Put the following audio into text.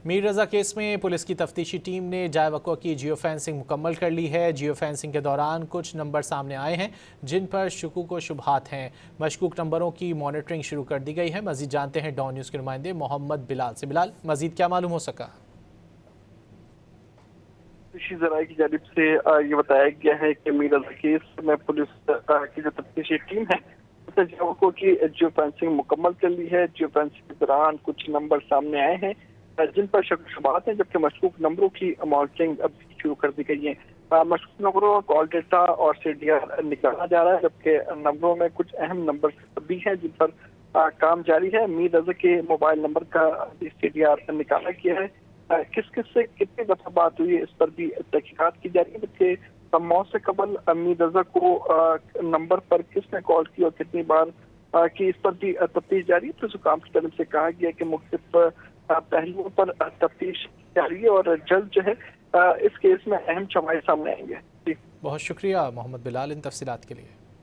मीर रज़ा case में police की तफ्तीशी team ने जाए वक़्त की जियो फेंसिंग मुकम्मल कर ली है। जियो फेंसिंग के दौरान कुछ नंबर सामने आए हैं जिन पर शुकूक व शुबहात हैं। मशकूक नंबरों की मॉनिटरिंग शुरू कर दी गई है। मज़ीद जानते हैं डॉन न्यूज़ के नुमाइंदे मोहम्मद बिलाल से। बिलाल, मज़ीद क्या मालूम हो सका? ज़राए की जानिब से ये बताया गया है कि मीर रज़ा केस में पुलिस की जो तफ्तीशी टीम है उसने की जियो फेंसिंग मुकम्मल कर ली है। जियो फेंसिंग के दौरान कुछ नंबर सामने आए हैं जिन पर शक शुबात हैं, जबकि मशकूक नंबरों की मॉनिटरिंग अब शुरू कर दी गई है। मशकूक नंबरों का कॉल डेटा और CDR निकाला जा रहा है, जबकि नंबरों में कुछ अहम नंबर भी हैं जिन पर काम जारी है। मीर रज़ा के मोबाइल नंबर का CDR निकाला गया है। किस किस से कितनी दफा बात हुई है इस पर भी तहकीकात की जा रही है, जबकि मौत से कबल मीर रज़ा को नंबर पर किसने कॉल की और कितनी बार की इस पर भी तफ्तीश जारी है। तो हुकाम की तरफ से कहा गया कि मुख्तलिफ पहलुओं पर तफ्तीश जारी है और जल्द जो है इस केस में अहम शवाहिद सामने आएंगे। बहुत शुक्रिया मोहम्मद बिलाल इन तफसीलात के लिए।